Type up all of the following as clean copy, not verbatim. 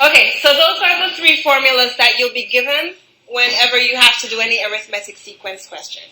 Okay, so those are the three formulas that you'll be given whenever you have to do any arithmetic sequence question.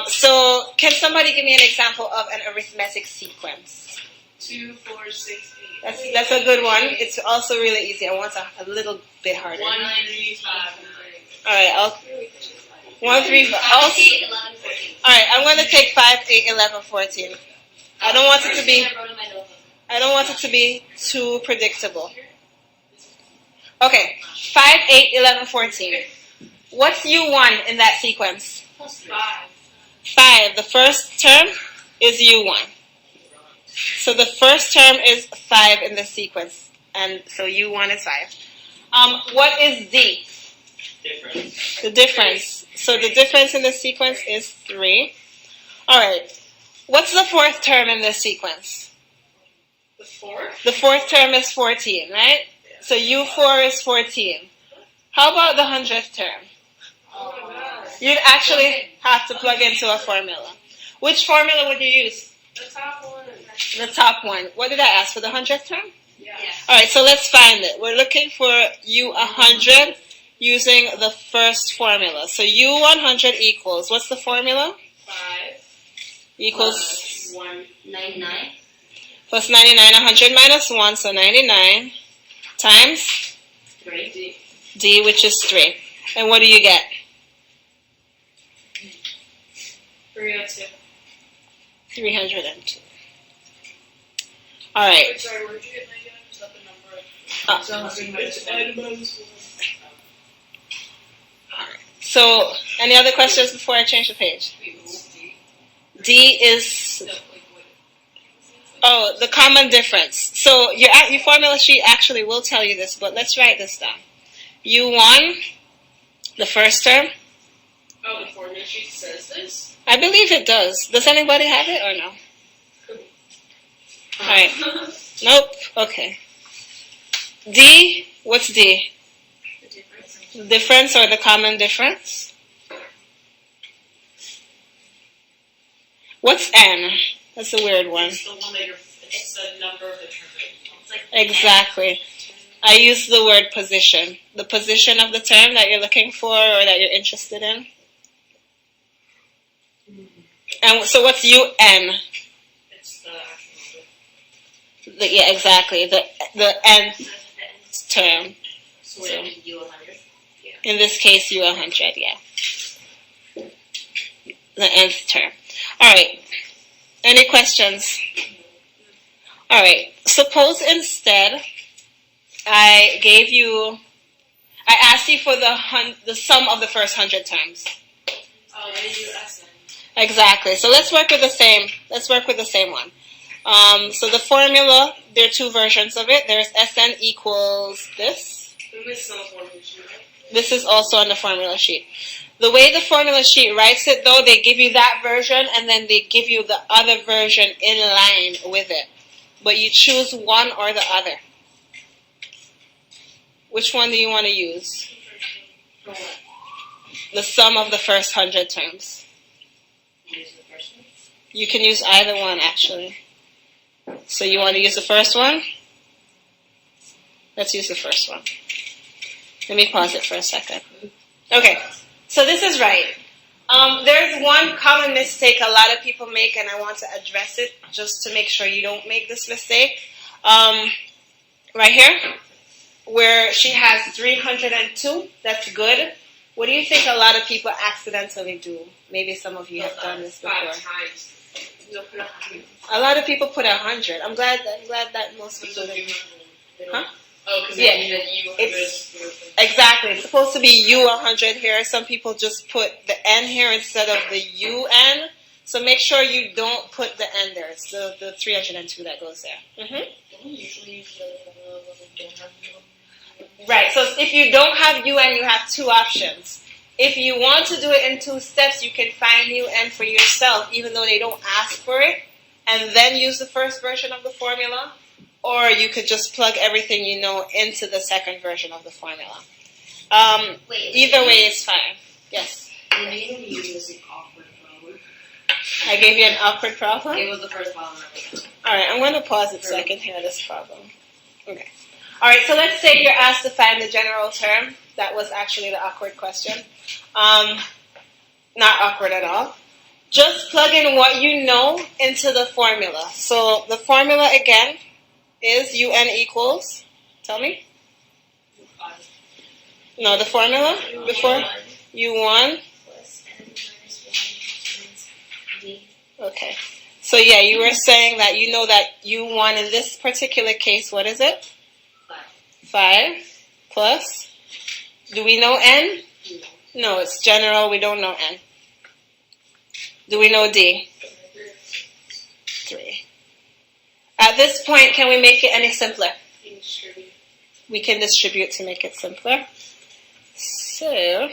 So can somebody give me an example of an arithmetic sequence? 2, 4, 6, 8. That's a good one. It's also really easy. I want a little bit harder. 1, 3, 5. All right, 1, 3, 5. 5, 8, 11, 14. All right, I'm going to take 5, 8, 11, 14. I don't want it to be too predictable. Okay, 5, 8, 11, 14. What's U1 in that sequence? 5. 5. The first term is U1. So the first term is 5 in the sequence. And so U1 is 5. What is D? Difference. The difference. So the difference in the sequence is 3. All right. What's the fourth term in this sequence? The 4th? The fourth term is 14, right? So U4 is 14. How about the 100th term? You'd actually have to plug into a formula. Which formula would you use? The top one. The top one. What did I ask for, the 100th term? Yeah. All right, so let's find it. We're looking for U100 using the first formula. So U100 equals, what's the formula? 5. Equals 99. plus 99, 100 minus 1, so 99 times 3. D, which is 3. And what do you get? 302. 302. All right. Wait, sorry, where did you get 99? Is that the number? It's Edmonds. So, any other questions before I change the page? D is, the common difference. So, your formula sheet actually will tell you this, but let's write this down. U1, the first term. Oh, the formula sheet says this? I believe it does. Does anybody have it or no? All right. Nope. Okay. D, what's D? The difference. The difference or the common difference? What's N? That's a weird one. It's the one that it's the number of the term. It's like Exactly. I use the word position. The position of the term that you're looking for or that you're interested in. And so what's UN? It's the actual number. Yeah, exactly. The nth term. So would it be U100? In this case, U100, yeah. The nth term. All right. Any questions? All right. Suppose instead I asked you for the sum of the first 100 terms. Oh, what did you ask them? Exactly. So let's work with the same. Let's work with the same one. So the formula, there are two versions of it. There's Sn equals this. This is on the formula sheet, right? This is also on the formula sheet. The way the formula sheet writes it, though, they give you that version and then they give you the other version in line with it. But you choose one or the other. Which one do you want to use? The sum of the first 100 terms. Use the first one. You can use either one, actually. So you want to use the first one? Let's use the first one. Let me pause it for a second. Okay, so this is right. There's one common mistake a lot of people make, and I want to address it just to make sure you don't make this mistake. Right here, where she has 302, that's good. What do you think a lot of people accidentally do? Maybe some of you have done this before. 5 times. You'll put 100. A lot of people put 100. I'm glad that most people didn't. Huh? Oh, because Yeah. it's Exactly. It's supposed to be U100 here. Some people just put the N here instead of the UN. So make sure you don't put the N there. It's the 302 that goes there. Don't we usually use the formula when we don't have U? Right. So if you don't have UN, you have two options. If you want to do it in 2 steps, you can find UN for yourself, even though they don't ask for it, and then use the first version of the formula. Or you could just plug everything you know into the second version of the formula. Either way is fine. Yes. The name you use was an awkward problem. I gave you an awkward problem? It was the first problem. Alright, I'm going to pause it so I can hear this problem. Okay. All right, so let's say you're asked to find the general term. That was actually the awkward question. Not awkward at all. Just plug in what you know into the formula. So the formula again is UN equals, tell me? No, the formula before? U1. Plus n minus 1 times d. Okay. So yeah, you were saying that you know that U1 in this particular case, what is it? 5 plus, do we know N? No, it's general, we don't know N. Do we know D? 3. At this point, can we make it any simpler? We can distribute to make it simpler. So,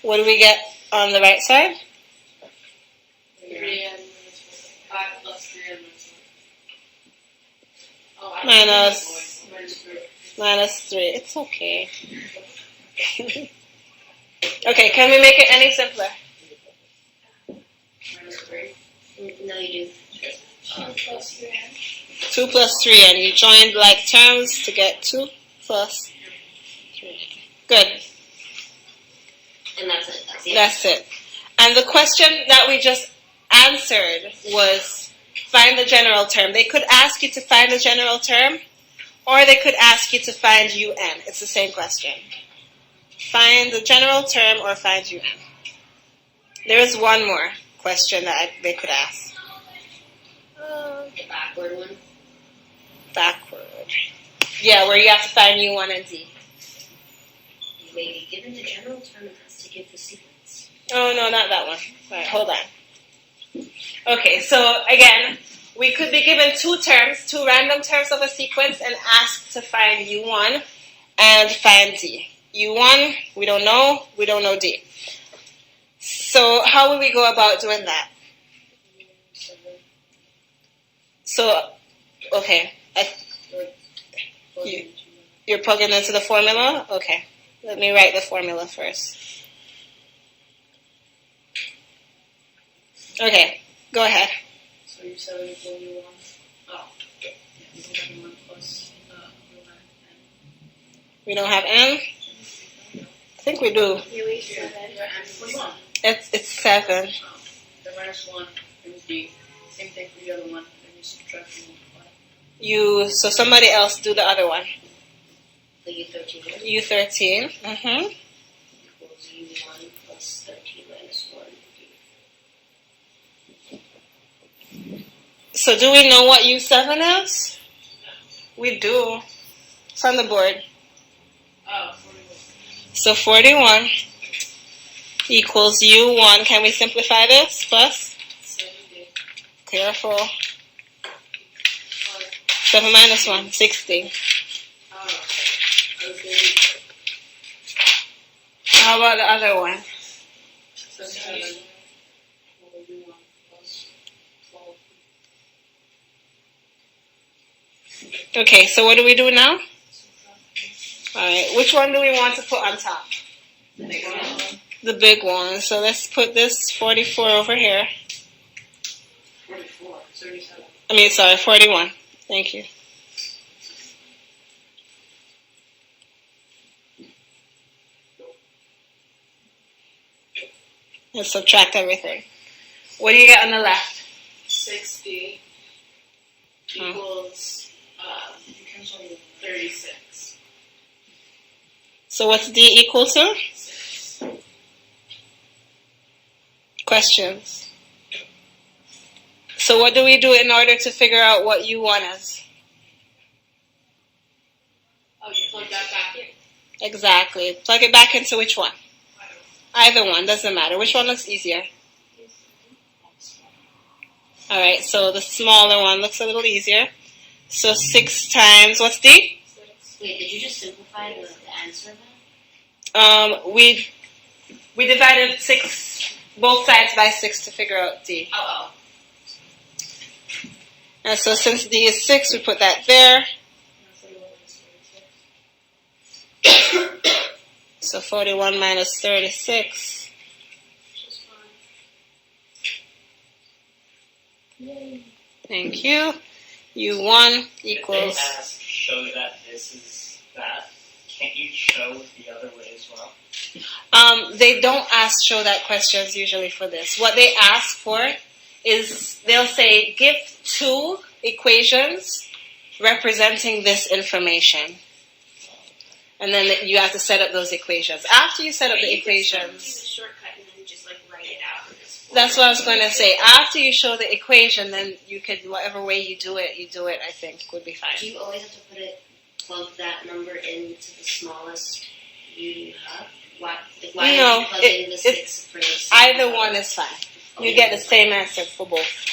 what do we get on the right side? 3n -5 plus 3n Minus 3. It's okay. Okay, can we make it any simpler? -3. No, you do. 2 plus 3n. 2 plus 3, and you joined like terms to get 2 plus 3. Good. And that's it. That's it. And the question that we just answered was find the general term. They could ask you to find the general term, or they could ask you to find UN. It's the same question. Find the general term or find UN. There is one more question that they could ask. The backward one. Backward. Yeah, where you have to find U1 and D. You may be given the general term and has to give the sequence. Oh, no, not that one. All right, hold on. Okay, so again, we could be given two random terms of a sequence, and asked to find U1 and find D. U1, we don't know D. So how would we go about doing that? So, okay, you're plugging into the formula? Okay, let me write the formula first. Okay, go ahead. So you said it equal U1. Oh. U1 plus U1 n. We don't have N? I think we do. It's 7. The -1 is D. Same thing for the other one. Then you subtract and multiply. So somebody else do the other one. The U13 U13. Mm-hmm. equals U1 plus 13 minus 1. So do we know what U7 is? We do. It's on the board. Oh, 41. So 41 equals U1. Can we simplify this? Plus? 70. Careful. 7 minus 1, 60. Oh, okay. How about the other one? 7 U1 plus 12. Okay, so what do we do now? Alright, which one do we want to put on top? The next one. The big one. So let's put this 44 over here. 44. 37. 41. Thank you. Let's subtract everything. What do you get on the left? 60 equals 36. So what's D equal to? Questions. So what do we do in order to figure out what U1 is? Oh, you plug that back in. Exactly. Plug it back into which one? Either one, doesn't matter. Which one looks easier? Alright, so the smaller one looks a little easier. So 6 times, what's D? Wait, did you just simplify the answer then? We divided 6, both sides by 6 to figure out D. Oh. And so since D is 6, we put that there. So 41 minus 36. Thank you. U1 If they equals. ask, show that this is that, can't you show the other way as well? They don't ask show that questions usually for this. What they ask for is they'll say give two equations representing this information. And then you have to set up those equations. After you set up the equations, Use a shortcut and then just like write it out. that's what I was going to say. After you show the equation, then you could, whatever way you do it, I think would be fine. Do you always have to put it, plug that number into the smallest you have? Why No, are you plugging the 6 for the either one is fine. You get the same answer for both.